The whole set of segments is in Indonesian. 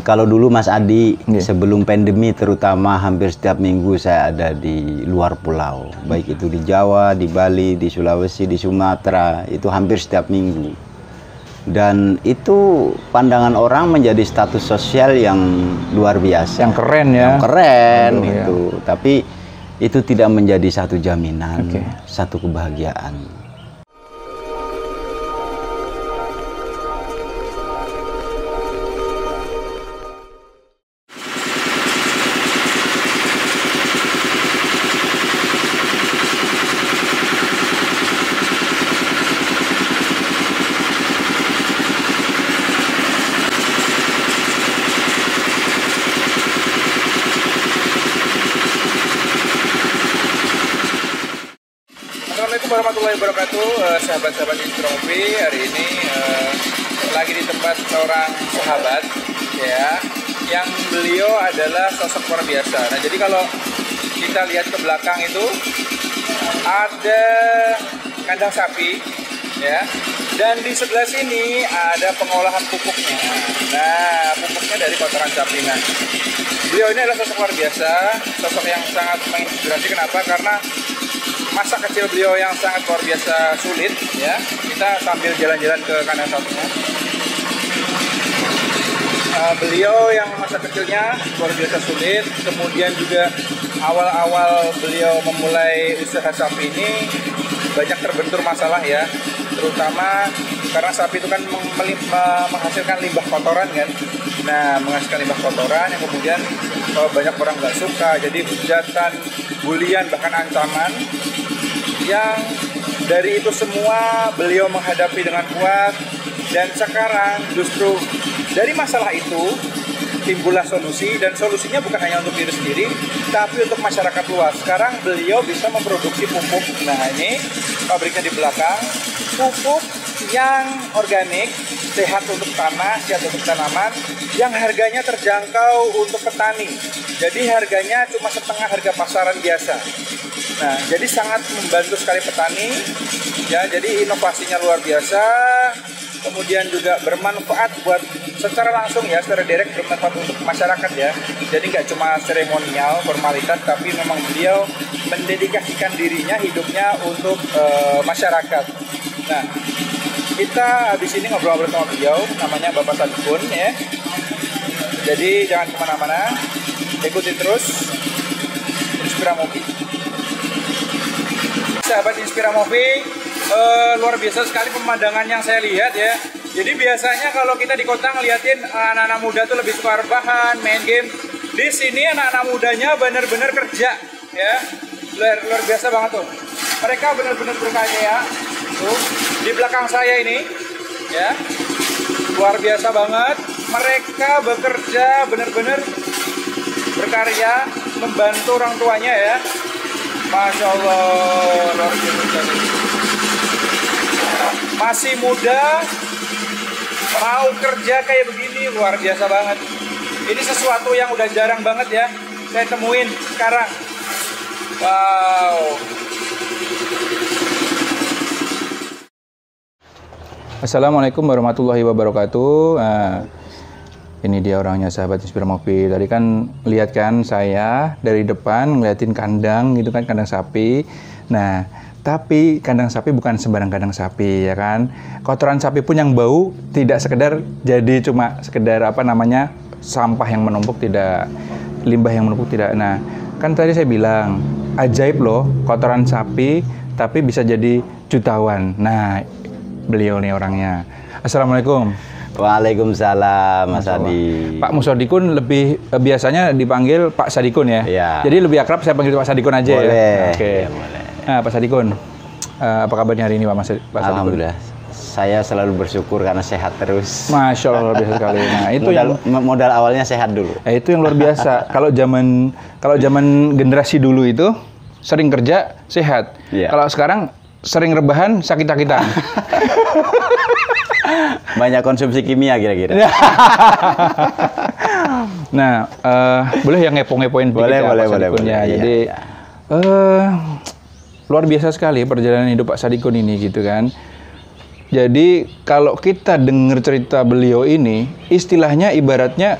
Kalau dulu Mas Adi, sebelum pandemi terutama hampir setiap minggu saya ada di luar pulau. Baik itu di Jawa, di Bali, di Sulawesi, di Sumatera, itu hampir setiap minggu. Dan itu pandangan orang menjadi status sosial yang luar biasa. Yang keren ya. Yang keren itu. Tapi itu tidak menjadi satu jaminan, satu kebahagiaan. Assalamualaikum warahmatullahi wabarakatuh, sahabat-sahabat Instromobi. Hari ini lagi di tempat seorang sahabat ya, yang beliau adalah sosok luar biasa. Nah, jadi kalau kita lihat ke belakang itu ada kandang sapi ya, dan di sebelah sini ada pengolahan pupuknya. Nah, pupuknya dari kotoran sapi. Nah, beliau ini adalah sosok luar biasa, sosok yang sangat menginspirasi. Kenapa? Karena masa kecil beliau yang sangat luar biasa sulit ya. Kita sambil jalan-jalan ke kandang sapinya. Beliau yang masa kecilnya luar biasa sulit, kemudian juga awal-awal beliau memulai usaha sapi ini banyak terbentur masalah ya, terutama karena sapi itu kan menghasilkan limbah kotoran kan. Nah, menghasilkan limbah kotoran yang kemudian banyak orang nggak suka, jadi hujatan, bulian, bahkan ancaman. Yang dari itu semua beliau menghadapi dengan kuat, dan sekarang justru dari masalah itu timbullah solusi, dan solusinya bukan hanya untuk diri sendiri tapi untuk masyarakat luas. Sekarang beliau bisa memproduksi pupuk. Nah, ini pabriknya di belakang, pupuk yang organik, sehat untuk tanah, sehat untuk tanaman, yang harganya terjangkau untuk petani. Jadi harganya cuma setengah harga pasaran biasa. Nah, jadi sangat membantu sekali petani ya. Jadi inovasinya luar biasa, kemudian juga bermanfaat buat secara langsung ya, secara direct bermanfaat untuk masyarakat ya. Jadi nggak cuma seremonial, formalitas, tapi memang beliau mendedikasikan dirinya, hidupnya untuk masyarakat. Nah, kita habis ini ngobrol-ngobrol sama beliau, namanya Bapak Sadikun ya. Jadi jangan kemana-mana, ikuti terus Inspiramobi. Sahabat Inspiramobi, luar biasa sekali pemandangan yang saya lihat ya. Jadi biasanya kalau kita di kota ngeliatin anak-anak muda tuh lebih suka rebahan, main game. Di sini anak-anak mudanya benar-benar kerja ya. Luar biasa banget tuh. Mereka benar-benar berkarya. Tuh, di belakang saya ini ya. Luar biasa banget. Mereka bekerja benar-benar berkarya, membantu orang tuanya ya. Masya Allah, luar biasa. Masih muda, mau kerja kayak begini, luar biasa banget. Ini sesuatu yang udah jarang banget ya saya temuin sekarang. Wow. Assalamualaikum warahmatullahi wabarakatuh. Ini dia orangnya, sahabat Inspiramobi. Tadi kan lihat kan saya dari depan ngeliatin kandang gitu kan, kandang sapi. Nah, tapi kandang sapi bukan sembarang kandang sapi ya kan. Kotoran sapi pun yang bau tidak sekedar jadi cuma sekedar apa namanya sampah yang menumpuk, tidak, limbah yang menumpuk, tidak. Nah, kan tadi saya bilang ajaib loh kotoran sapi tapi bisa jadi jutawan. Nah, beliau nih orangnya. Assalamualaikum. Waalaikumsalam, Mas Adi. Pak Musodikun lebih biasanya dipanggil Pak Sadikun ya? Iya. Jadi lebih akrab saya panggil Pak Sadikun aja. Boleh. Ya? Oke. Ya, boleh. Nah, Pak Sadikun, apa kabarnya hari ini Pak Sadikun? Alhamdulillah. Saya selalu bersyukur karena sehat terus. Masya Allah, luar biasa sekali. Nah, itu modal awalnya sehat dulu. Itu yang luar biasa. Kalau zaman generasi dulu itu sering kerja sehat. Iya. Kalau sekarang sering rebahan sakit-sakitan. Banyak konsumsi kimia kira-kira. Nah, boleh yang ngepo-ngepoin boleh, ya, boleh, Pak Sadikun boleh. ya. Iya, Jadi iya. Luar biasa sekali perjalanan hidup Pak Sadikun ini gitu kan. Jadi kalau kita dengar cerita beliau ini, istilahnya ibaratnya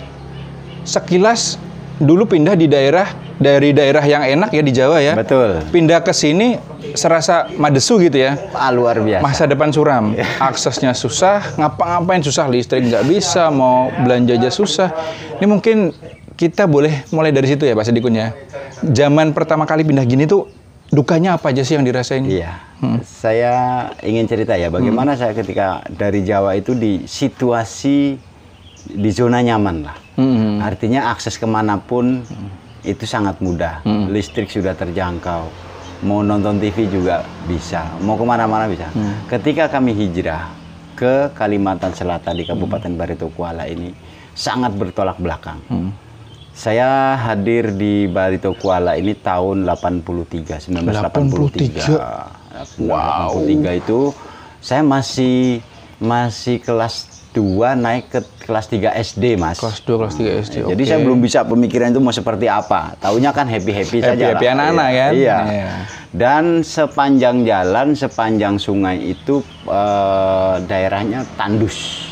sekilas dulu pindah dari daerah yang enak ya di Jawa ya. Betul. Pindah ke sini serasa madesu gitu ya. Luar biasa. Masa depan suram. Aksesnya susah, ngapa-ngapain susah, listrik nggak bisa, mau belanja aja susah. Ini mungkin kita boleh mulai dari situ ya Pak Sedikun ya. Zaman pertama kali pindah gini tuh dukanya apa aja sih yang dirasain? Iya. Saya ingin cerita ya bagaimana saya ketika dari Jawa itu di situasi di zona nyaman lah. Artinya akses kemanapun itu sangat mudah. Listrik sudah terjangkau. Mau nonton TV juga bisa. Mau kemana-mana bisa. Ketika kami hijrah ke Kalimantan Selatan di Kabupaten Barito Kuala ini sangat bertolak belakang. Saya hadir di Barito Kuala ini tahun 1983. Wow. 1983 itu saya masih kelas 2 naik ke kelas 3 SD, Mas. Kelas 2, kelas 3 SD. Jadi saya belum bisa pemikiran itu mau seperti apa. Taunya kan happy-happy saja. Happy anak-anak kan? Iya. Dan sepanjang jalan, sepanjang sungai itu daerahnya tandus.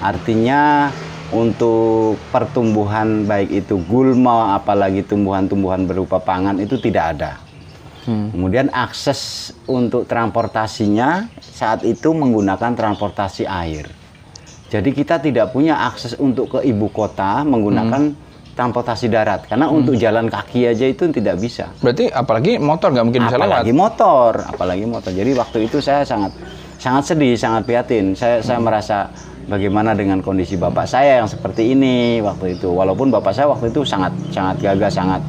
Artinya untuk pertumbuhan baik itu gulma apalagi tumbuhan-tumbuhan berupa pangan itu tidak ada. Kemudian akses untuk transportasinya saat itu menggunakan transportasi air. Jadi kita tidak punya akses untuk ke ibu kota menggunakan transportasi darat karena untuk jalan kaki aja itu tidak bisa. Berarti apalagi motor nggak mungkin bisa lewat. Apalagi motor. Jadi waktu itu saya sangat sedih, sangat prihatin. Saya merasa bagaimana dengan kondisi bapak saya yang seperti ini waktu itu. Walaupun bapak saya waktu itu sangat gagah, sangat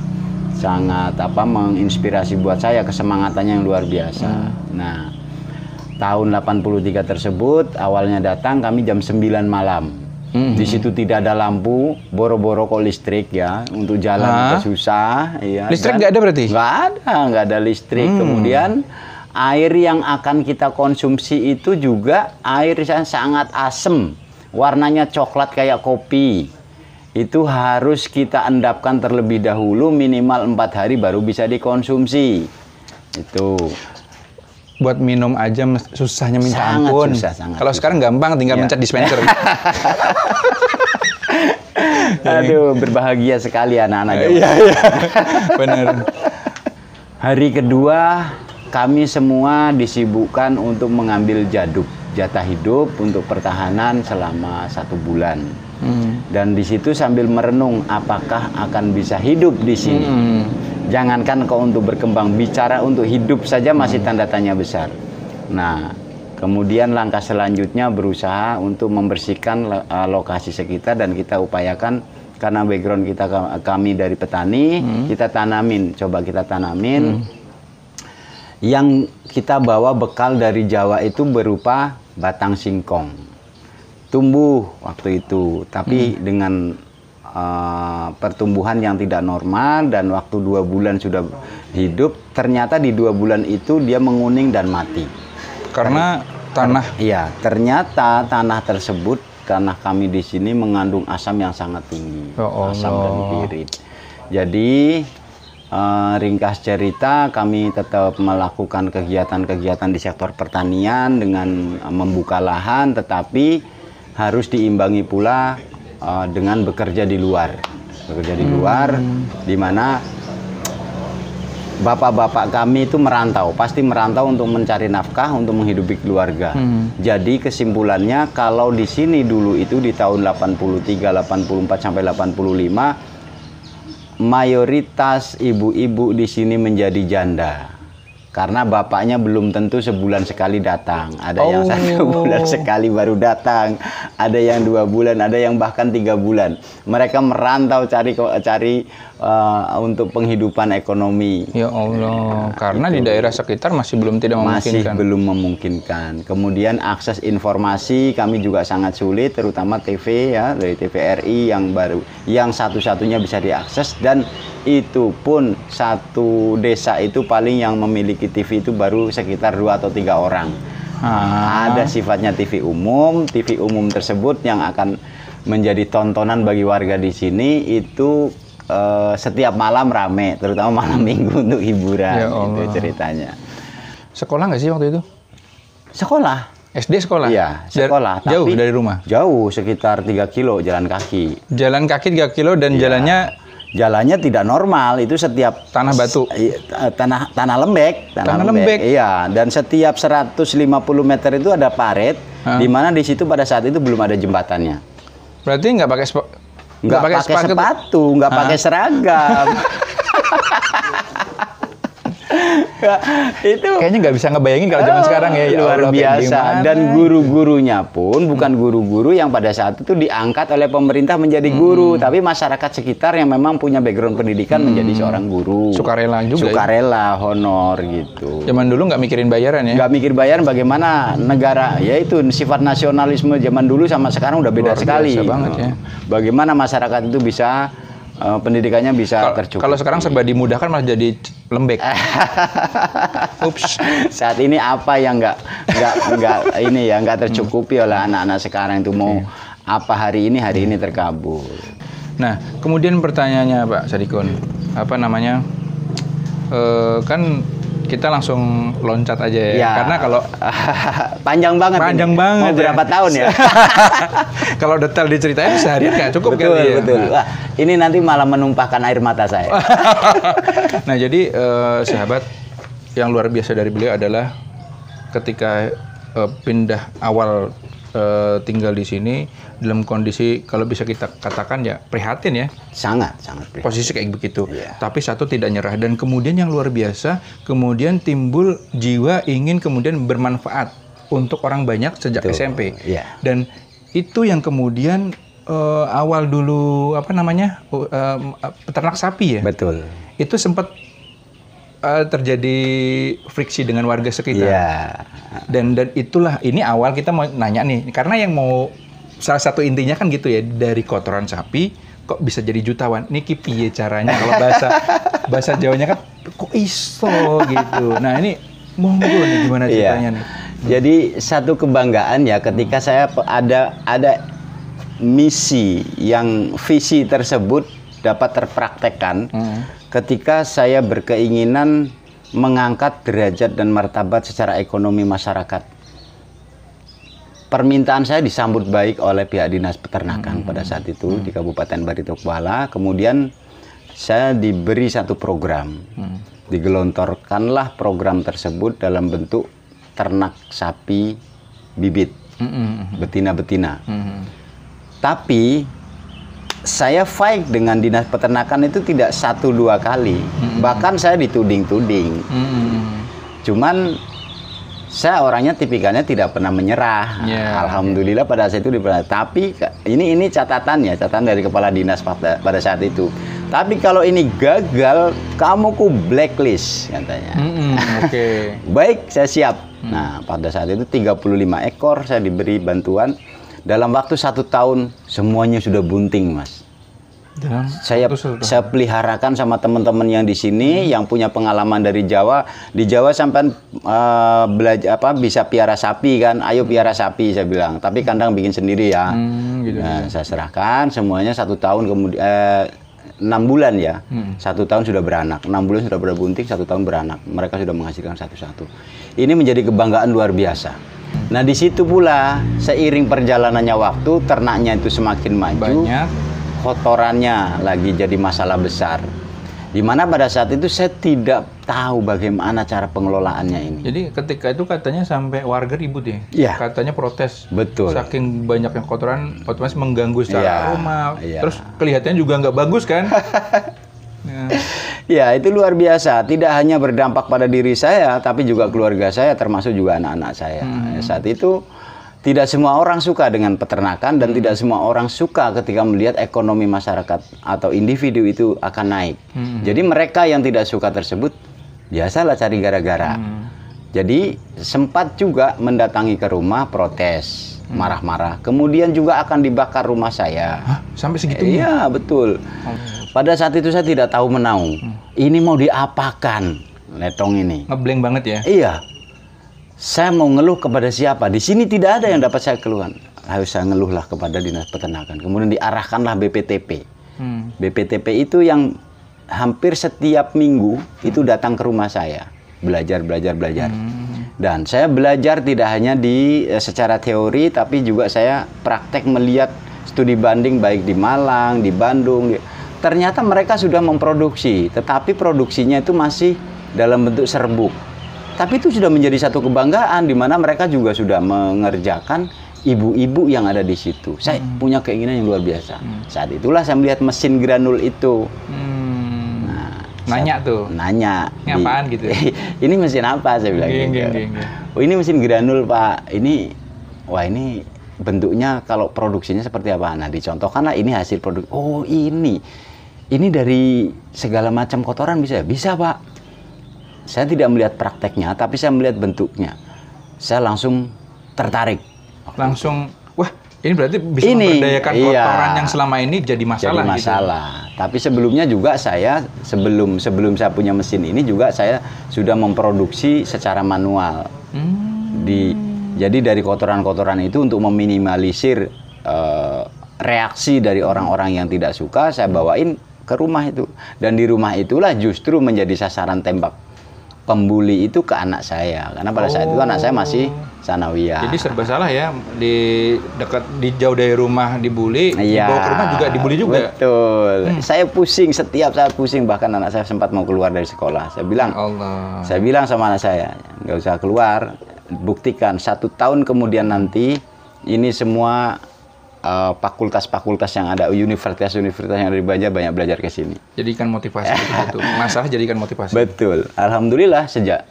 menginspirasi buat saya, kesemangatannya yang luar biasa. Nah, tahun 83 tersebut awalnya datang kami jam 9 malam. Di situ tidak ada lampu, boro-boro kok listrik ya, untuk jalan juga susah. Ya, listrik nggak ada berarti? Nggak ada listrik. Kemudian air yang akan kita konsumsi itu juga air yang sangat asam, warnanya coklat kayak kopi. Itu harus kita endapkan terlebih dahulu minimal 4 hari baru bisa dikonsumsi. Itu. Buat minum aja susahnya minta ampun. Kalau sekarang gampang tinggal mencet dispenser. Aduh, berbahagia sekali anak-anak. Iya, benar. Hari kedua kami semua disibukkan untuk mengambil jatah hidup untuk pertahanan selama 1 bulan. Dan di situ sambil merenung apakah akan bisa hidup di sini. Jangankan kau untuk berkembang, bicara untuk hidup saja masih tanda tanya besar. Nah, kemudian langkah selanjutnya berusaha untuk membersihkan lokasi sekitar dan kita upayakan karena background kami dari petani, kita tanamin. Yang kita bawa bekal dari Jawa itu berupa batang singkong. Tumbuh waktu itu, tapi dengan pertumbuhan yang tidak normal dan waktu 2 bulan sudah hidup, ternyata di 2 bulan itu dia menguning dan mati. Karena tanah? Iya, ternyata tanah tersebut karena kami di sini mengandung asam yang sangat tinggi, asam dan pirit. Jadi ringkas cerita, kami tetap melakukan kegiatan-kegiatan di sektor pertanian dengan membuka lahan, tetapi harus diimbangi pula dengan bekerja di luar. Di mana bapak-bapak kami itu pasti merantau untuk mencari nafkah, untuk menghidupi keluarga. Jadi kesimpulannya, kalau di sini dulu itu di tahun 83, 84 sampai 85, mayoritas ibu-ibu di sini menjadi janda. Karena bapaknya belum tentu sebulan sekali datang. Ada yang 1 bulan sekali baru datang. Ada yang 2 bulan, ada yang bahkan 3 bulan. Mereka merantau cari untuk penghidupan ekonomi. Ya Allah, karena di daerah sekitar masih belum memungkinkan. Kemudian akses informasi kami juga sangat sulit, terutama TV ya, dari TVRI yang satu-satunya bisa diakses, dan itu pun satu desa itu paling yang memiliki TV itu baru sekitar 2 atau 3 orang. Ada sifatnya TV umum tersebut yang akan menjadi tontonan bagi warga di sini itu setiap malam rame, terutama malam minggu untuk hiburan. Itu ceritanya. Sekolah nggak sih waktu itu? Sekolah. SD sekolah? Iya, sekolah. Jauh Tapi dari rumah? Jauh, sekitar 3 kilo jalan kaki. Jalan kaki 3 kilo dan jalannya Jalannya tidak normal, itu setiap tanah batu? tanah lembek. Tanah lembek? Iya, dan setiap 150 meter itu ada parit, di mana di situ pada saat itu belum ada jembatannya. Berarti nggak pakai Nggak pakai sepatu, nggak pakai seragam. Itu kayaknya nggak bisa ngebayangin kalau zaman sekarang ya. Luar Allah, biasa. gimana? Dan guru-gurunya pun bukan guru-guru yang pada saat itu diangkat oleh pemerintah menjadi guru, tapi masyarakat sekitar yang memang punya background pendidikan menjadi seorang guru. Sukarela juga. Sukarela, honor gitu. Zaman dulu nggak mikirin bayaran ya? Nggak mikir bayar, bagaimana negara, ya itu sifat nasionalisme zaman dulu sama sekarang udah beda Luar sekali. biasa banget ya. Bagaimana masyarakat itu bisa pendidikannya bisa tercukupi. Kalau sekarang serba dimudahkan malah jadi lembek. Ups. Saat ini apa yang nggak tercukupi oleh anak-anak sekarang itu mau apa hari ini terkabul. Nah, kemudian pertanyaannya Pak Sadikun, apa namanya? Kan kita langsung loncat aja ya. Karena kalau panjang banget. Mau berapa tahun ya? Kalau detail diceritain seharian nggak cukup betul, kali ya. Betul. Wah, ini nanti malah menumpahkan air mata saya. Nah, jadi sahabat, yang luar biasa dari beliau adalah ketika pindah awal tinggal di sini dalam kondisi kalau bisa kita katakan ya prihatin ya. Sangat prihatin. Posisi kayak begitu. Tapi satu tidak nyerah, dan kemudian yang luar biasa, kemudian timbul jiwa ingin kemudian bermanfaat untuk orang banyak sejak SMP. Dan itu yang kemudian awal dulu peternak sapi ya. Betul. Itu sempat terjadi friksi dengan warga sekitar. Dan itulah, ini awal kita mau nanya nih, karena yang mau salah satu intinya kan gitu ya, dari kotoran sapi kok bisa jadi jutawan. Niki piye caranya, kalau bahasa Jawanya kan kok iso gitu. Nah, ini mau nih gimana ceritanya nih. Jadi satu kebanggaan ya ketika saya ada misi yang visi tersebut dapat terpraktekkan ketika saya berkeinginan mengangkat derajat dan martabat secara ekonomi masyarakat. Permintaan saya disambut baik oleh pihak dinas peternakan pada saat itu di Kabupaten Barito Kuala. Kemudian saya diberi satu program, digelontorkanlah program tersebut dalam bentuk ternak sapi bibit, betina-betina. Tapi saya fight dengan dinas peternakan itu tidak 1-2 kali, bahkan saya dituding-tuding. Cuman saya orangnya tipikalnya tidak pernah menyerah. Alhamdulillah pada saat itu tapi ini catatan dari kepala dinas pada saat itu. Tapi kalau ini gagal, kamu ku blacklist katanya. Baik, saya siap. Nah, pada saat itu 35 ekor saya diberi bantuan. Dalam waktu 1 tahun semuanya sudah bunting, Mas. Saya peliharakan sama teman-teman yang di sini yang punya pengalaman dari Jawa. Di Jawa sampai belajar bisa piara sapi kan. Ayo piara sapi saya bilang. Tapi kandang bikin sendiri ya. Nah, saya serahkan semuanya 1 tahun kemudian 6 bulan ya. 1 tahun sudah beranak. 6 bulan sudah berbunting, 1 tahun beranak. Mereka sudah menghasilkan satu-satu. Ini menjadi kebanggaan luar biasa. Nah, di situ pula seiring perjalanannya waktu, ternaknya itu semakin maju, kotorannya lagi jadi masalah besar. Di mana pada saat itu saya tidak tahu bagaimana cara pengelolaannya ini. Jadi ketika itu katanya sampai warga ribut ya? Iya. Katanya protes. Betul. Saking banyaknya kotoran, otomatis mengganggu secara aroma. Terus kelihatannya juga nggak bagus kan? Ya, itu luar biasa. Tidak hanya berdampak pada diri saya, tapi juga keluarga saya, termasuk juga anak-anak saya. Saat itu tidak semua orang suka dengan peternakan dan tidak semua orang suka ketika melihat ekonomi masyarakat atau individu itu akan naik. Jadi mereka yang tidak suka tersebut biasalah cari gara-gara. Jadi sempat juga mendatangi ke rumah protes, marah-marah. Kemudian juga akan dibakar rumah saya. Hah? Sampai segitunya? Iya, betul. Pada saat itu saya tidak tahu menaung. Ini mau diapakan letong ini? Ngeblank banget ya? Iya. Saya mau ngeluh kepada siapa? Di sini tidak ada yang dapat saya keluhan. Harus saya ngeluhlah kepada dinas peternakan. Kemudian diarahkanlah BPTP. BPTP itu yang hampir setiap minggu itu datang ke rumah saya. Belajar. Dan saya belajar tidak hanya di secara teori, tapi juga saya praktek melihat studi banding baik di Malang, di Bandung. Ternyata mereka sudah memproduksi, tetapi produksinya itu masih dalam bentuk serbuk. Tapi itu sudah menjadi satu kebanggaan di mana mereka juga sudah mengerjakan ibu-ibu yang ada di situ. Saya punya keinginan yang luar biasa. Saat itulah saya melihat mesin granul itu. Nanya tuh. Nanya. Ini apaan gitu? Ini mesin apa? Saya bilang gitu. Oh, ini mesin granul, Pak. Ini, wah ini bentuknya kalau produksinya seperti apa? Nah, dicontohkan lah ini hasil produk. Oh, ini dari segala macam kotoran bisa? Bisa, Pak. Saya tidak melihat prakteknya, tapi saya melihat bentuknya. Saya langsung tertarik. Langsung, wah ini berarti bisa memberdayakan kotoran yang selama ini jadi masalah. Jadi masalah. Gitu. Tapi sebelumnya juga saya, sebelum saya punya mesin ini juga saya sudah memproduksi secara manual. Jadi dari kotoran-kotoran itu untuk meminimalisir reaksi dari orang-orang yang tidak suka, saya bawain ke rumah itu. Dan di rumah itulah justru menjadi sasaran tembak pembuli itu ke anak saya. Karena pada saat itu anak saya masih sanawiyah. Jadi serba salah ya, di jauh dari rumah dibully, dibawa ke rumah juga dibully juga. Betul. Saya pusing, setiap saat pusing, bahkan anak saya sempat mau keluar dari sekolah. Saya bilang, saya bilang sama anak saya, nggak usah keluar, buktikan 1 tahun kemudian nanti ini semua fakultas-fakultas yang ada, universitas-universitas yang ada di Banjar banyak belajar ke sini. Jadikan motivasi itu. Masalah jadikan motivasi. Betul. Alhamdulillah sejak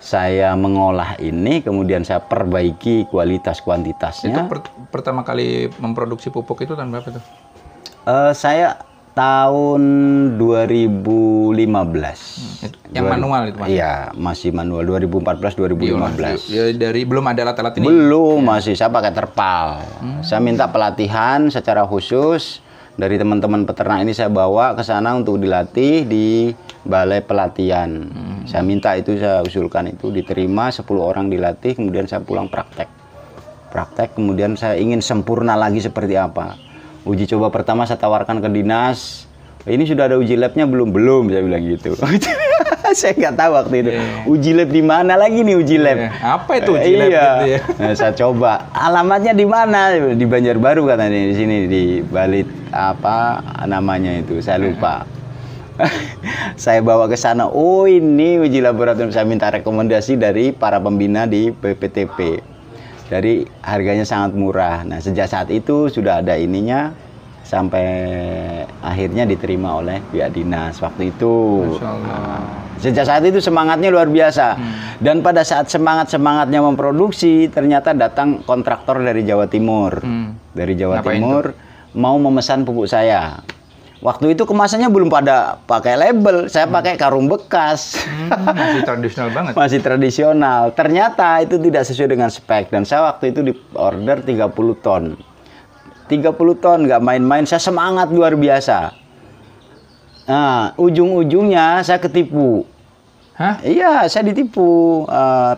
saya mengolah ini, kemudian saya perbaiki kualitas kuantitasnya. Itu pertama kali memproduksi pupuk itu tahun berapa tuh? Saya tahun 2015. Yang manual itu, Mas? Iya, masih manual. 2014-2015. Ya, belum ada alat-alat ini? Belum, masih. Saya pakai terpal. Saya minta pelatihan secara khusus dari teman-teman peternak ini, saya bawa ke sana untuk dilatih di balai pelatihan. Saya minta itu, saya usulkan itu, diterima 10 orang dilatih, kemudian saya pulang praktek. Kemudian saya ingin sempurna lagi seperti apa. Uji coba pertama saya tawarkan ke dinas. Ini sudah ada uji labnya belum? Belum, saya bilang gitu. Saya nggak tahu waktu itu. Uji lab di mana lagi nih uji lab? Apa itu uji lab? Gitu ya? Nah, saya coba. Alamatnya di mana? Di Banjarbaru katanya, di sini di Balit apa namanya itu? Saya lupa. Saya bawa ke sana. Oh, ini uji laboratorium. Saya minta rekomendasi dari para pembina di BPTP. Dari harganya sangat murah. Nah, sejak saat itu sudah ada ininya sampai akhirnya diterima oleh pihak dinas waktu itu. Masya Allah. Sejak saat itu semangatnya luar biasa. Dan pada saat semangatnya memproduksi, ternyata datang kontraktor dari Jawa Timur. Dari Jawa Timur mau memesan pupuk saya. Waktu itu kemasannya belum pada pakai label, saya pakai karung bekas. Masih tradisional banget. Masih tradisional. Ternyata itu tidak sesuai dengan spek, dan saya waktu itu di order 30 ton. 30 ton, nggak main-main, saya semangat luar biasa. Nah, ujung-ujungnya saya ketipu. Hah? Iya, saya ditipu.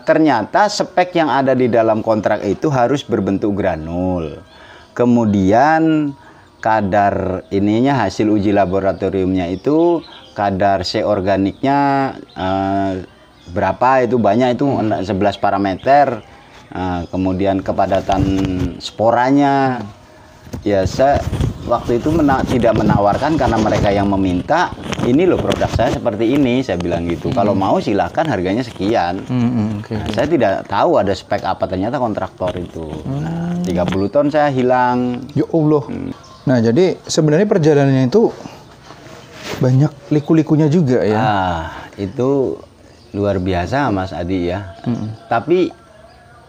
Ternyata spek yang ada di dalam kontrak itu harus berbentuk granul. Kemudian kadar ininya, hasil uji laboratoriumnya itu kadar C organiknya berapa, itu banyak, itu 11 parameter. Kemudian kepadatan sporanya, ya saya waktu itu tidak menawarkan karena mereka yang meminta, ini loh produk saya seperti ini, saya bilang gitu. Kalau mau silahkan, harganya sekian. Nah, saya tidak tahu ada spek apa, ternyata kontraktor itu. Nah, 30 ton saya hilang. Ya Allah. Nah, jadi sebenarnya perjalanannya itu banyak liku-likunya juga ya. Itu luar biasa, Mas Adi ya. Tapi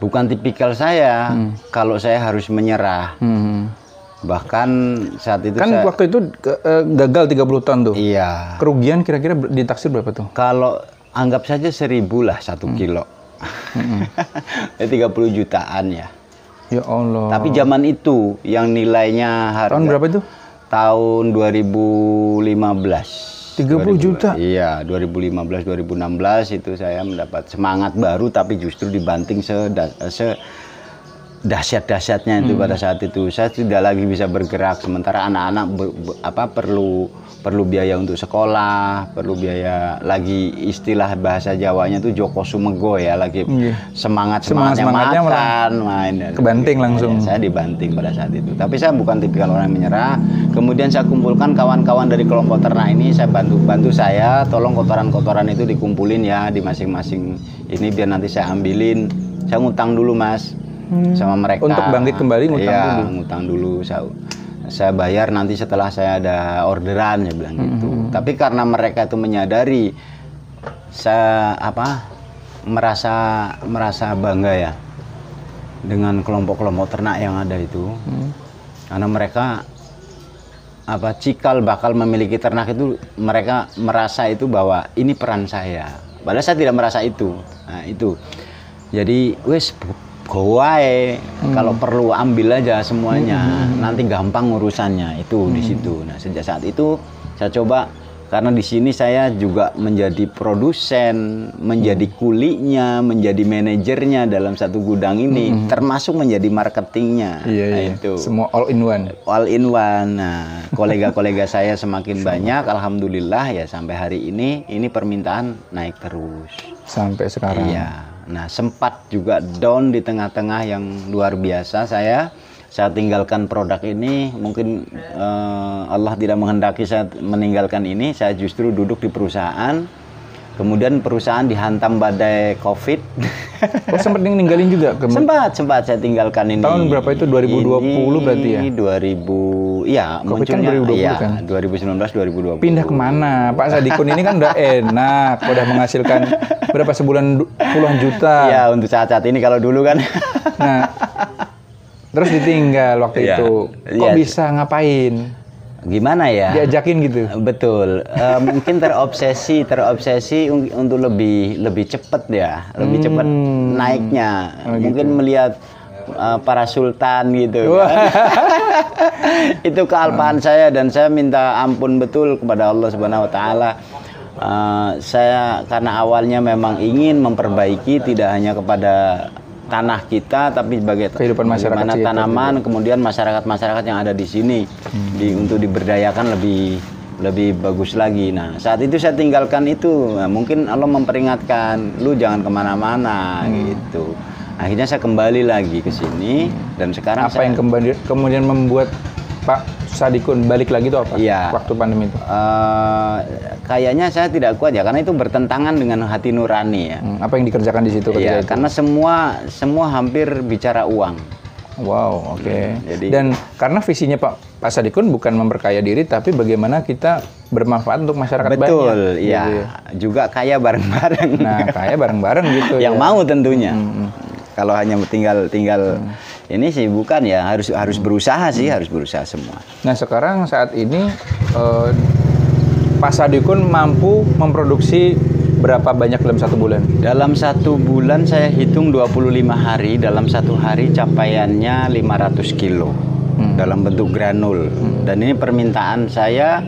bukan tipikal saya. Kalau saya harus menyerah. Bahkan saat itu kan waktu itu gagal 30 ton tuh. Iya. Kerugian kira-kira ditaksir berapa tuh? Kalau anggap saja 1.000 lah 1 kilo. 30 jutaan ya. Ya Allah. Tapi zaman itu yang nilainya harga. Tahun berapa itu? Tahun 2015. 30 juta? Iya, 2015-2016 itu saya mendapat semangat baru, tapi justru dibanting dahsyat-dahsyatnya itu pada saat itu. Saya tidak lagi bisa bergerak, sementara anak-anak perlu biaya untuk sekolah, perlu biaya lagi, istilah bahasa Jawanya itu Joko Sumego ya, lagi semangatnya makan, main. Kebanting langsung. Ya, saya dibanting pada saat itu. Tapi saya bukan tipikal orang yang menyerah. Kemudian saya kumpulkan kawan-kawan dari kelompok ternak ini, saya bantu saya, tolong kotoran-kotoran itu dikumpulin ya di masing-masing ini biar nanti saya ambilin. Saya ngutang dulu Mas sama mereka. Untuk bangkit kembali ngutang dulu. Ngutang dulu. Saya bayar nanti setelah saya ada orderan, saya bilang gitu. Tapi karena mereka itu menyadari, saya merasa bangga ya dengan kelompok-kelompok ternak yang ada itu. Karena mereka cikal bakal memiliki ternak itu, mereka merasa itu bahwa ini peran saya. Padahal saya tidak merasa itu. Nah, itu. Jadi wes kalau perlu ambil aja semuanya, nanti gampang urusannya itu di situ. Nah, sejak saat itu saya coba, karena di sini saya juga menjadi produsen, menjadi kulinya, menjadi manajernya dalam satu gudang ini, termasuk menjadi marketingnya. Iya. Itu semua all in one. All in one. Nah, kolega-kolega saya semakin banyak, alhamdulillah ya, sampai hari ini permintaan naik terus sampai sekarang. Iya. Nah, sempat juga down di tengah-tengah yang luar biasa. Saya tinggalkan produk ini, mungkin Allah tidak menghendaki saya meninggalkan ini. Saya justru duduk di perusahaan, kemudian perusahaan dihantam badai COVID. Oh, sempat ninggalin juga? Sempat saya tinggalkan ini. Tahun berapa itu? 2020 berarti ya? 2000, iya, munculnya kan 2020 iya, kan? 2019-2020. Pindah kemana? Pak Sadikun ini kan udah enak, udah menghasilkan berapa sebulan puluhan juta. Iya, untuk saat-saat ini, kalau dulu kan. Nah, terus ditinggal waktu Iya. itu. Kok bisa ngapain? Gimana ya? Diajakin gitu? Betul. Mungkin terobsesi untuk lebih cepat ya, lebih cepat naiknya. Mungkin melihat para sultan gitu. Itu kealpaan saya, dan saya minta ampun betul kepada Allah Subhanahu Wa Taala. Saya karena awalnya memang ingin memperbaiki tidak hanya kepada tanah kita, tapi sebagai kehidupan masyarakat tanaman, kemudian masyarakat yang ada di sini untuk diberdayakan lebih bagus lagi. Nah, saat itu saya tinggalkan itu. Nah, mungkin Allah memperingatkan, lu jangan kemana-mana gitu. Akhirnya saya kembali lagi ke sini, dan sekarang yang kemudian membuat Pak Sadikun balik lagi itu apa? Iya. Waktu pandemi itu? Kayaknya saya tidak kuat ya, karena itu bertentangan dengan hati nurani ya. Apa yang dikerjakan di situ ketika itu? Karena semua hampir bicara uang. Wow, oke. Dan karena visinya Pak Sadikun bukan memperkaya diri, tapi bagaimana kita bermanfaat untuk masyarakat banyak. Betul, iya. Gitu ya. Juga kaya bareng-bareng. Nah, kaya bareng-bareng gitu. Yang mau tentunya. Kalau hanya tinggal ini sih bukan ya, harus berusaha sih, harus berusaha semua. Nah, sekarang saat ini Pak Sadikun mampu memproduksi berapa banyak dalam satu bulan? Dalam satu bulan saya hitung 25 hari, dalam satu hari capaiannya 500 kilo dalam bentuk granul. Dan ini permintaan saya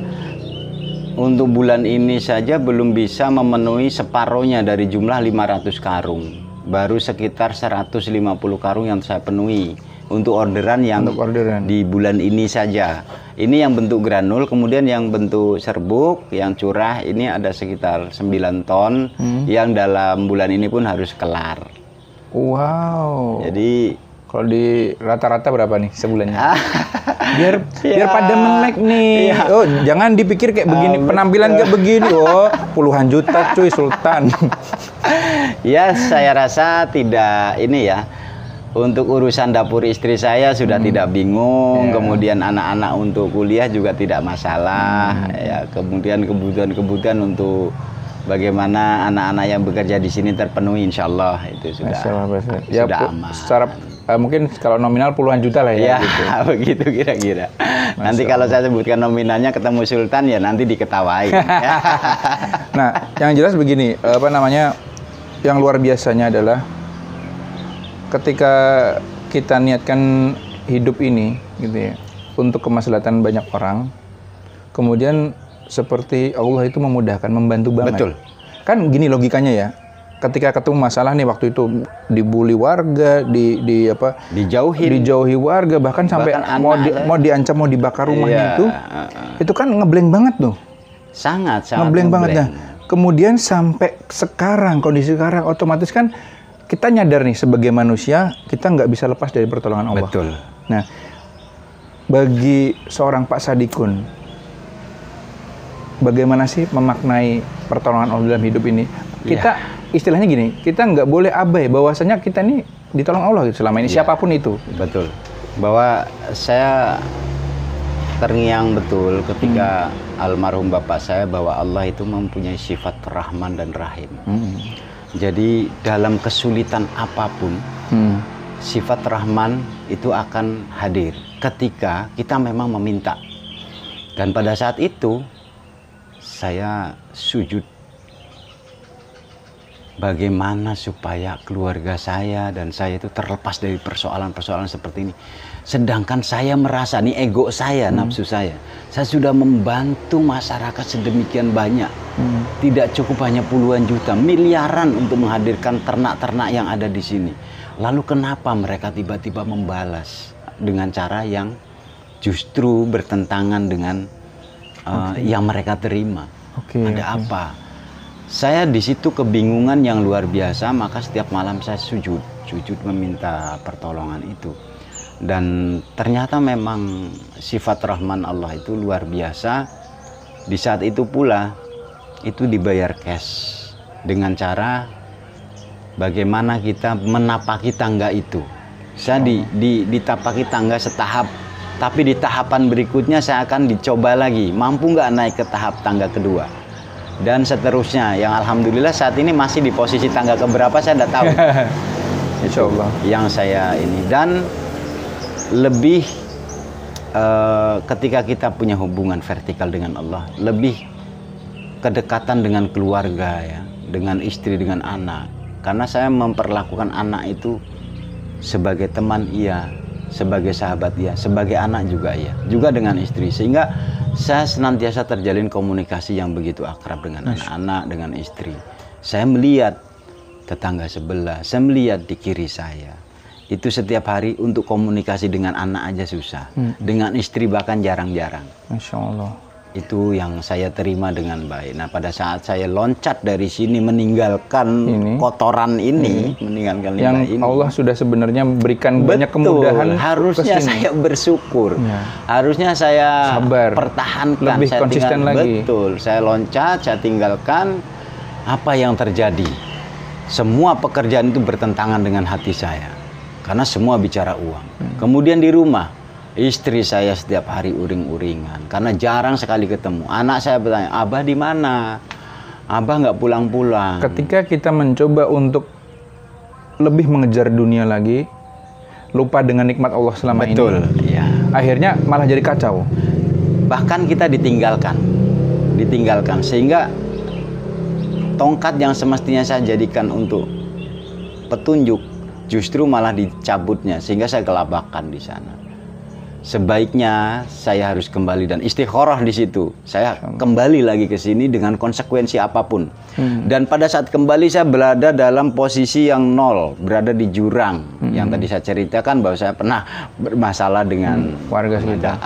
untuk bulan ini saja belum bisa memenuhi separohnya dari jumlah 500 karung. Baru sekitar 150 karung yang saya penuhi untuk orderan di bulan ini saja. Ini yang bentuk granul, kemudian yang bentuk serbuk, yang curah ini ada sekitar 9 ton yang dalam bulan ini pun harus kelar. Wow. Jadi kalau di rata-rata berapa nih sebulannya? biar pada melek nih. Oh, jangan dipikir kayak begini, penampilan kayak begini. Oh, puluhan juta cuy, sultan. Ya, saya rasa tidak ini ya. Untuk urusan dapur istri saya sudah tidak bingung, kemudian anak-anak untuk kuliah juga tidak masalah, ya. Kemudian kebutuhan untuk bagaimana anak-anak yang bekerja di sini terpenuhi, insya Allah itu sudah aman. Secara mungkin kalau nominal puluhan juta lah ya. Gitu. Begitu kira-kira. Nanti kalau saya sebutkan nominalnya ketemu sultan ya nanti diketawain. Nah, yang jelas begini, yang luar biasanya adalah ketika kita niatkan hidup ini gitu ya untuk kemaslahatan banyak orang, kemudian seperti Allah itu memudahkan, membantu banget. Betul. Kan gini logikanya ya, ketika ketemu masalah nih waktu itu dibully warga, dijauhi warga, bahkan sampai mau diancam mau dibakar rumahnya itu kan ngeblank banget tuh. Sangat ngeblank banget dah. Kemudian sampai sekarang, kondisi sekarang otomatis kan kita nyadar nih sebagai manusia kita nggak bisa lepas dari pertolongan Allah. Betul. Nah, bagi seorang Pak Sadikun, bagaimana sih memaknai pertolongan Allah dalam hidup ini? Kita istilahnya gini, kita nggak boleh abai bahwasanya kita ini ditolong Allah gitu selama ini, siapapun itu. Betul. Bahwa saya terngiang betul ketika almarhum bapak saya bahwa Allah itu mempunyai sifat Rahman dan Rahim. Jadi dalam kesulitan apapun, sifat Rahman itu akan hadir ketika kita memang meminta. Dan pada saat itu saya sujud bagaimana supaya keluarga saya dan saya itu terlepas dari persoalan-persoalan seperti ini. Sedangkan saya merasa, nih ego saya, nafsu saya sudah membantu masyarakat sedemikian banyak. Tidak cukup hanya puluhan juta, miliaran untuk menghadirkan ternak-ternak yang ada di sini. Lalu kenapa mereka tiba-tiba membalas dengan cara yang justru bertentangan dengan yang mereka terima? Ada apa? Saya di situ kebingungan yang luar biasa, maka setiap malam saya sujud meminta pertolongan itu. Dan ternyata memang sifat Rahman Allah itu luar biasa. Di saat itu pula itu dibayar cash dengan cara bagaimana kita menapaki tangga itu. Saya ditapaki tangga setahap, tapi di tahapan berikutnya saya akan dicoba lagi, mampu nggak naik ke tahap tangga kedua. Dan seterusnya, yang alhamdulillah saat ini masih di posisi tangga keberapa saya tidak tahu. Insya Allah. Yang saya ini, dan lebih ketika kita punya hubungan vertikal dengan Allah, lebih kedekatan dengan keluarga ya, dengan istri, dengan anak. Karena saya memperlakukan anak itu sebagai teman iya, sebagai sahabat iya, sebagai anak juga iya, juga dengan istri. Sehingga saya senantiasa terjalin komunikasi yang begitu akrab dengan anak-anak, dengan istri. Saya melihat tetangga sebelah, saya melihat di kiri saya. Itu setiap hari untuk komunikasi dengan anak aja susah. Dengan istri bahkan jarang-jarang. Masya Allah. Itu yang saya terima dengan baik. Nah, pada saat saya loncat dari sini meninggalkan kotoran ini, meninggalkan limbah yang ini, Allah sudah sebenarnya berikan banyak kemudahan. Harusnya saya bersyukur. Harusnya saya sabar, pertahankan. lebih saya konsisten lagi. Betul. Saya loncat, saya tinggalkan. Apa yang terjadi? Semua pekerjaan itu bertentangan dengan hati saya. Karena semua bicara uang. Kemudian di rumah, istri saya setiap hari uring-uringan karena jarang sekali ketemu. Anak saya bertanya, Abah di mana? Abah nggak pulang-pulang. Ketika kita mencoba untuk lebih mengejar dunia lagi, lupa dengan nikmat Allah selama ini. Betul. Ya. Akhirnya malah jadi kacau. Bahkan kita ditinggalkan sehingga tongkat yang semestinya saya jadikan untuk petunjuk justru malah dicabutnya, sehingga saya kelabakan di sana. Sebaiknya saya harus kembali dan istikharah di situ. Saya kembali lagi ke sini dengan konsekuensi apapun. Dan pada saat kembali saya berada dalam posisi yang nol, berada di jurang. Yang tadi saya ceritakan bahwa saya pernah bermasalah dengan warga sekitar.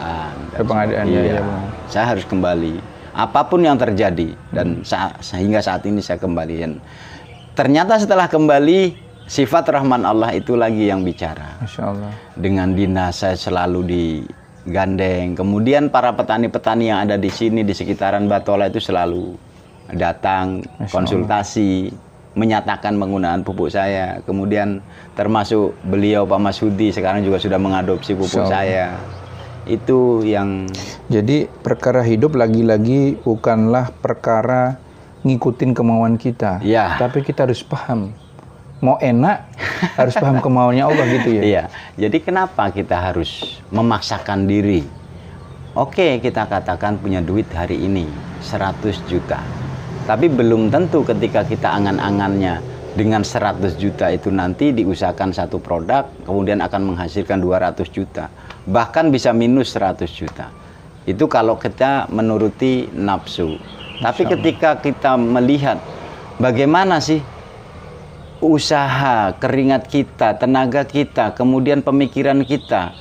Pengadaan. Iya. Saya harus kembali. Apapun yang terjadi dan sehingga saat ini saya kembali. Dan ternyata setelah kembali, sifat Rahman Allah itu lagi yang bicara. Masya Allah. Dengan dinas saya selalu digandeng. Kemudian para petani-petani yang ada di sini di sekitaran Batola itu selalu datang konsultasi, menyatakan penggunaan pupuk saya. Kemudian termasuk beliau Pak Masudi sekarang juga sudah mengadopsi pupuk saya. Itu yang. Jadi perkara hidup lagi-lagi bukanlah perkara ngikutin kemauan kita. Ya. Tapi kita harus paham. Mau enak, harus paham kemauannya Allah gitu ya? Iya, jadi kenapa kita harus memaksakan diri? Oke, kita katakan punya duit hari ini 100 juta. Tapi belum tentu ketika kita angan-angannya dengan 100 juta itu nanti diusahakan satu produk, kemudian akan menghasilkan 200 juta. Bahkan bisa minus 100 juta. Itu kalau kita menuruti nafsu. Tapi ketika kita melihat bagaimana sih usaha, keringat kita, tenaga kita, kemudian pemikiran kita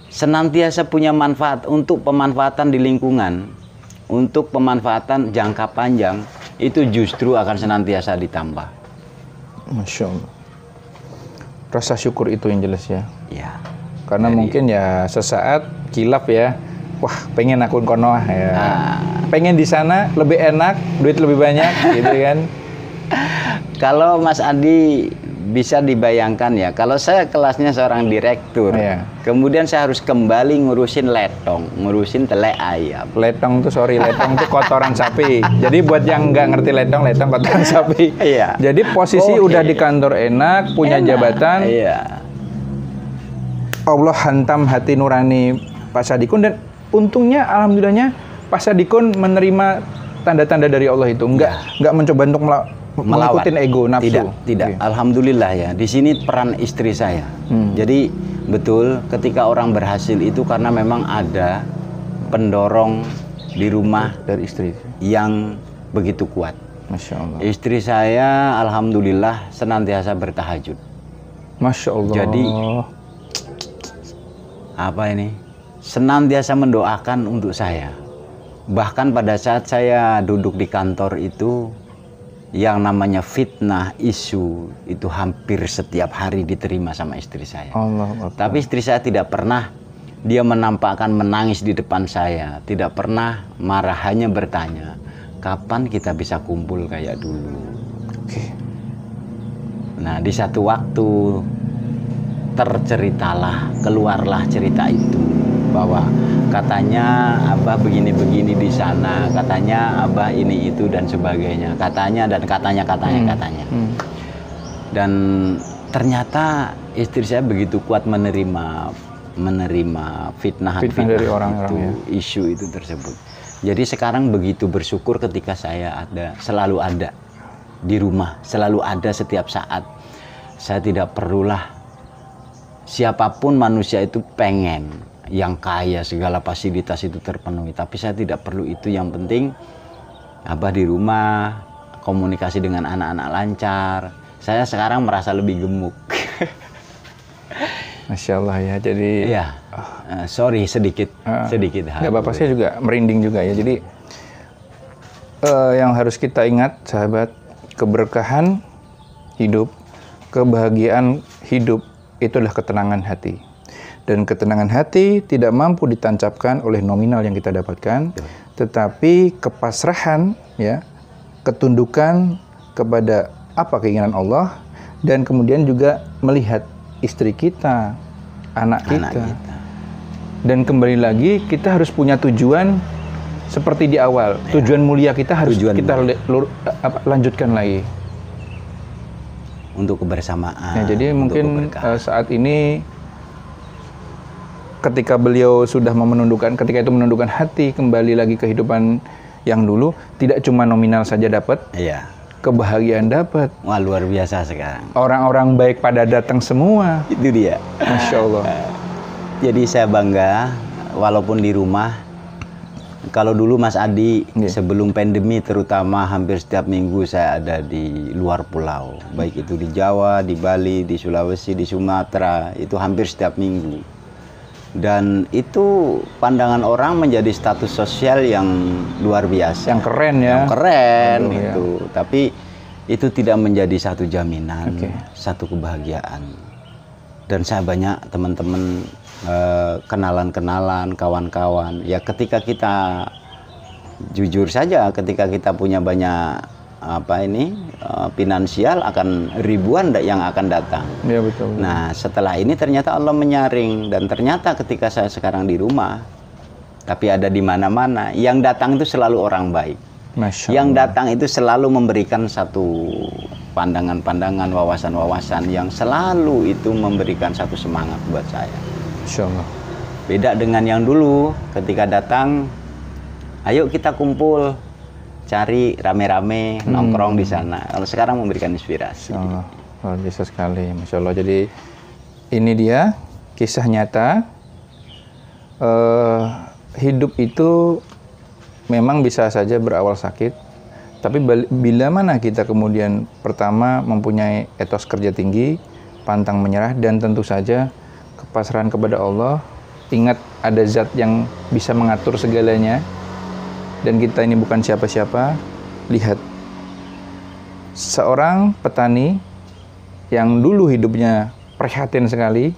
senantiasa punya manfaat untuk pemanfaatan di lingkungan, untuk pemanfaatan jangka panjang, itu justru akan senantiasa ditambah. Masya Allah. Rasa syukur itu yang jelas ya. Ya. Karena mungkin ya sesaat kilap ya. Wah, pengen akun konoah ya. Pengen di sana lebih enak, duit lebih banyak gitu kan. Kalau Mas Adi bisa dibayangkan ya, kalau saya kelasnya seorang direktur, kemudian saya harus kembali ngurusin letong, ngurusin telek ayam. Letong tuh letong tuh kotoran sapi. Jadi buat yang nggak ngerti letong kotoran sapi. Iya. Jadi posisi udah di kantor enak, punya jabatan. Iya. Allah hantam hati nurani Pak Sadikun, dan untungnya alhamdulillahnya Pak Sadikun menerima tanda-tanda dari Allah itu, nggak mencoba untuk melakutin ego nafsu. Tidak. Alhamdulillah ya. Di sini peran istri saya. Jadi betul ketika orang berhasil itu karena memang ada pendorong di rumah dari istri yang begitu kuat. Masya Allah. Istri saya alhamdulillah senantiasa bertahajud. Masya Allah. Jadi apa ini? Senantiasa mendoakan untuk saya. Bahkan pada saat saya duduk di kantor itu, yang namanya fitnah, isu, itu hampir setiap hari diterima sama istri saya. Allah. Tapi istri saya tidak pernah dia menampakkan menangis di depan saya. Tidak pernah marah, hanya bertanya, kapan kita bisa kumpul kayak dulu? Oke. Nah, di satu waktu keluarlah cerita itu, bahwa katanya Abah begini-begini di sana, katanya Abah ini itu dan sebagainya, katanya. Dan ternyata istri saya begitu kuat menerima fitnah dari orang-orang itu, isu itu tersebut. Jadi sekarang begitu bersyukur ketika saya selalu ada di rumah, selalu ada setiap saat. Saya tidak perlulah, siapapun manusia itu pengen yang kaya, segala fasilitas itu terpenuhi, tapi saya tidak perlu itu. Yang penting Abah di rumah, komunikasi dengan anak-anak lancar. Saya sekarang merasa lebih gemuk. Masya Allah ya. Jadi ya, sorry sedikit. Nggak apa-apa, saya juga merinding juga ya. Jadi yang harus kita ingat sahabat, keberkahan hidup, kebahagiaan hidup itu adalah ketenangan hati. Dan ketenangan hati tidak mampu ditancapkan oleh nominal yang kita dapatkan, tetapi kepasrahan, ya, ketundukan kepada apa keinginan Allah, dan kemudian juga melihat istri kita, anak kita. Dan kembali lagi kita harus punya tujuan seperti di awal. Tujuan mulia kita harus lanjutkan lagi. Untuk kebersamaan. Ya, jadi mungkin saat ini ketika beliau sudah ketika itu menundukkan hati, kembali lagi kehidupan yang dulu, tidak cuma nominal saja dapat, kebahagiaan dapat. Wah, luar biasa sekarang. Orang-orang baik pada datang semua. Itu dia. Masya Allah. Jadi saya bangga, walaupun di rumah. Kalau dulu Mas Adi, sebelum pandemi terutama hampir setiap minggu saya ada di luar pulau. Baik itu di Jawa, di Bali, di Sulawesi, di Sumatera, itu hampir setiap minggu. Dan itu pandangan orang menjadi status sosial yang luar biasa. Yang keren ya. Yang keren itu. Tapi itu tidak menjadi satu jaminan, satu kebahagiaan. Dan saya banyak teman-teman, kenalan-kenalan, kawan-kawan. Ya ketika kita, jujur saja, ketika kita punya banyak finansial, akan ribuan yang akan datang. Ya, betul. Nah, setelah ini ternyata Allah menyaring, dan ternyata ketika saya sekarang di rumah, tapi ada di mana-mana, yang datang itu selalu orang baik. Masya Allah. Yang datang itu selalu memberikan satu pandangan-pandangan, wawasan-wawasan yang selalu itu memberikan satu semangat buat saya. Masya Allah. Beda dengan yang dulu, ketika datang, ayo kita kumpul, cari rame-rame, nongkrong di sana. Kalau sekarang memberikan inspirasi. Masya Allah, luar biasa sekali. Masya Allah. Jadi ini dia kisah nyata. Hidup itu memang bisa saja berawal sakit, Tapi bila mana kita kemudian pertama mempunyai etos kerja tinggi, pantang menyerah, dan tentu saja kepasrahan kepada Allah, ingat ada zat yang bisa mengatur segalanya, dan kita ini bukan siapa-siapa. Lihat, seorang petani yang dulu hidupnya prihatin sekali,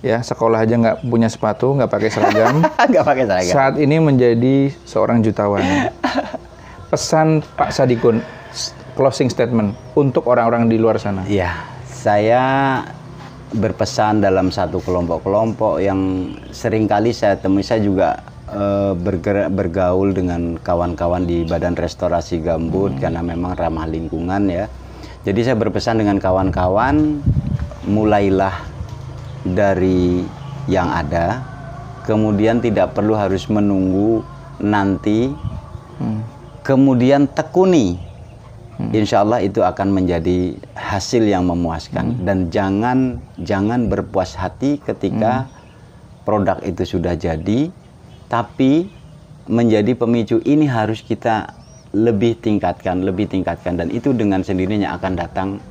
ya sekolah aja nggak punya sepatu, nggak pakai seragam, Nggak pakai seragam. saat ini menjadi seorang jutawan. Pesan Pak Sadikun, closing statement untuk orang-orang di luar sana. Iya, saya berpesan dalam satu kelompok-kelompok yang seringkali saya temui. Saya juga bergaul dengan kawan-kawan di Badan Restorasi Gambut karena memang ramah lingkungan ya. Jadi saya berpesan dengan kawan-kawan, mulailah dari yang ada, kemudian tidak perlu harus menunggu nanti, kemudian tekuni. Insya Allah itu akan menjadi hasil yang memuaskan. Dan jangan berpuas hati ketika produk itu sudah jadi, tapi menjadi pemicu ini harus kita lebih tingkatkan, dan itu dengan sendirinya akan datang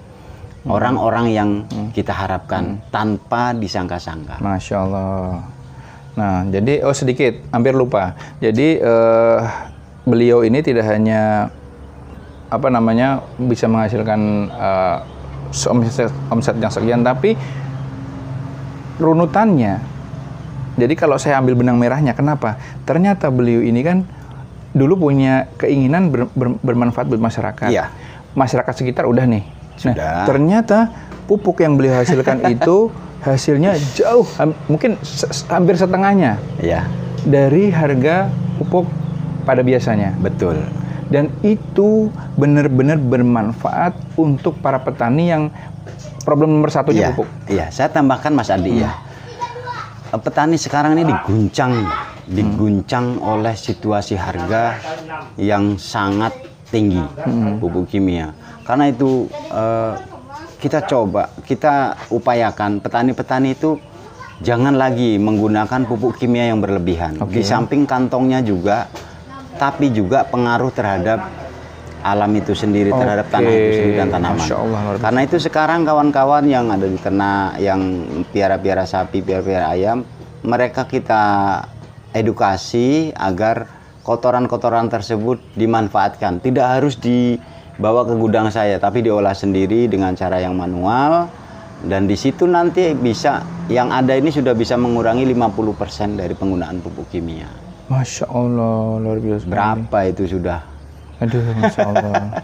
orang-orang yang kita harapkan tanpa disangka-sangka. Masya Allah. Nah, jadi sedikit, hampir lupa. Jadi beliau ini tidak hanya bisa menghasilkan omset yang sekian, tapi runutannya. Jadi kalau saya ambil benang merahnya, kenapa? Ternyata beliau ini kan dulu punya keinginan bermanfaat buat masyarakat. Iya. Masyarakat sekitar udah nih. Sudah. Nah, ternyata pupuk yang beliau hasilkan itu hasilnya jauh, mungkin hampir setengahnya Iya, dari harga pupuk pada biasanya. betul. Dan itu benar-benar bermanfaat untuk para petani yang problem nomor satunya pupuk. Iya, saya tambahkan Mas Adi ya. Petani sekarang ini diguncang oleh situasi harga yang sangat tinggi pupuk kimia. Karena itu kita upayakan petani-petani itu jangan lagi menggunakan pupuk kimia yang berlebihan. Di samping kantongnya juga, tapi juga pengaruh terhadap alam itu sendiri, terhadap tanah itu sendiri dan tanaman. Masya Allah, Karena itu sekarang kawan-kawan yang ada di ternak, yang piara-piara sapi, piara-piara ayam, mereka kita edukasi agar kotoran-kotoran tersebut dimanfaatkan. Tidak harus dibawa ke gudang saya, tapi diolah sendiri dengan cara yang manual. Dan di situ nanti bisa, yang ada ini sudah bisa mengurangi 50% dari penggunaan pupuk kimia. Masya Allah, luar biasa. Berapa itu sudah? Aduh, Masya Allah.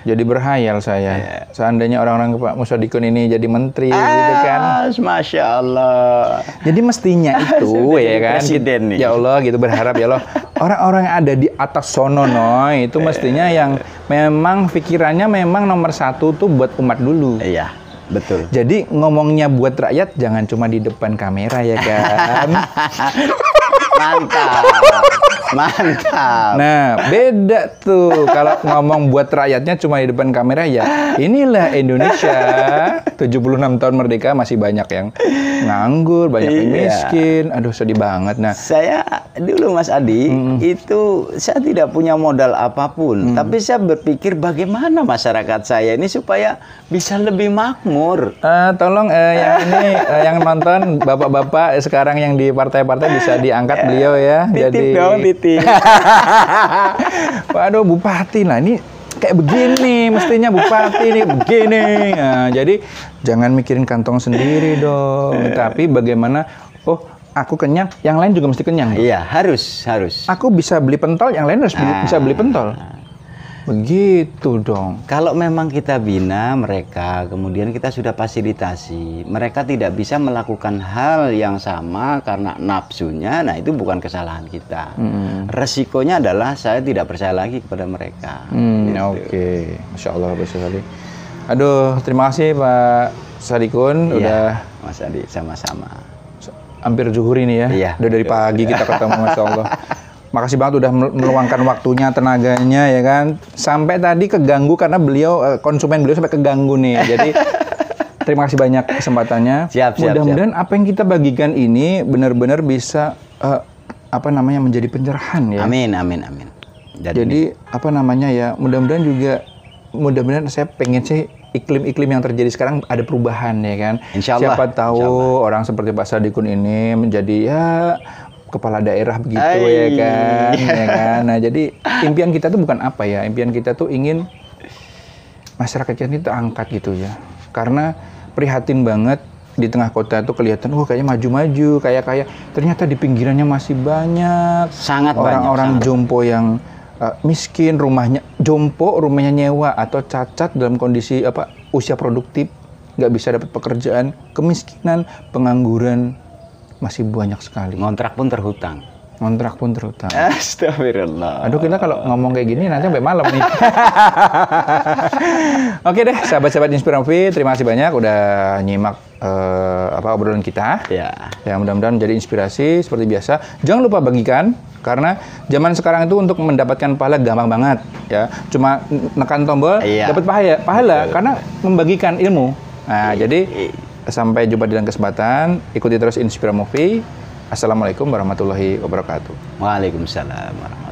Jadi berhayal saya. Seandainya orang-orang Pak Musadikun ini jadi menteri, gitu kan. Masya Allah. Jadi mestinya itu ya kan. Presiden nih. Ya Allah, gitu berharap ya Allah. Orang-orang yang ada di atas sono, itu mestinya yang memang pikirannya memang nomor satu tuh buat umat dulu. Iya, betul. Jadi ngomongnya buat rakyat jangan cuma di depan kamera ya kan. Mantap. Mantap. Nah, beda tuh kalau ngomong buat rakyatnya cuma di depan kamera ya. Inilah Indonesia. 76 tahun merdeka masih banyak yang nganggur, banyak yang miskin. Aduh, sedih banget. Nah, saya dulu Mas Adi, itu saya tidak punya modal apapun, tapi saya berpikir bagaimana masyarakat saya ini supaya bisa lebih makmur. tolong yang ini yang nonton bapak-bapak sekarang yang di partai-partai bisa diangkat beliau ya. Titip dong, titip. Waduh, bupati lah ini kayak begini, mestinya bupati ini begini. Nah, jadi jangan mikirin kantong sendiri dong, tapi bagaimana aku kenyang, yang lain juga mesti kenyang. Iya, harus. Aku bisa beli pentol, yang lain harus bisa beli pentol. Begitu dong. Kalau memang kita bina mereka, kemudian kita sudah fasilitasi, mereka tidak bisa melakukan hal yang sama karena nafsunya, nah itu bukan kesalahan kita. Resikonya adalah saya tidak percaya lagi kepada mereka. Gitu. Oke. Masya Allah, bagus sekali. Aduh, terima kasih Pak Sadikun. Udah Mas Adi, sama-sama. Hampir zuhur ini ya. Iya. Udah dari pagi kita ketemu, Masya Allah. Makasih banget udah meluangkan waktunya, tenaganya ya kan. Sampai tadi keganggu karena beliau, konsumen beliau sampai keganggu nih. Jadi terima kasih banyak kesempatannya. Siap. Mudah-mudahan apa yang kita bagikan ini benar-benar bisa menjadi pencerahan ya. Amin. Jadi apa namanya ya, mudah-mudahan saya pengen sih iklim-iklim yang terjadi sekarang ada perubahan ya kan. Insya Allah, Siapa tahu insya Allah. orang seperti Pak Sadikun ini menjadi ya kepala daerah begitu ya kan, ya kan. Nah jadi impian kita tuh bukan apa ya, impian kita tuh ingin masyarakat kita ini terangkat gitu ya. Karena prihatin banget di tengah kota itu kelihatan, kayaknya maju-maju, kaya-kaya. Ternyata di pinggirannya masih banyak Sangat orang-orang banyak, jompo yang miskin, rumahnya jompo, rumahnya nyewa atau cacat dalam kondisi usia produktif, nggak bisa dapat pekerjaan, kemiskinan, pengangguran masih banyak sekali. Ngontrak pun terhutang. Kontrak pun terutang. Astagfirullah. Aduh, kita kalau ngomong kayak gini nanti sampai malam nih. Oke deh, sahabat-sahabat Inspirasi, terima kasih banyak udah nyimak obrolan kita. Ya. Ya, mudah-mudahan menjadi inspirasi seperti biasa. Jangan lupa bagikan, karena zaman sekarang itu untuk mendapatkan pahala gampang banget ya. Cuma nekan tombol dapat pahala karena membagikan ilmu. Nah, jadi sampai jumpa di lain kesempatan. Ikuti terus Inspirasi. Assalamualaikum warahmatullahi wabarakatuh. Waalaikumsalam warahmatullahi wabarakatuh.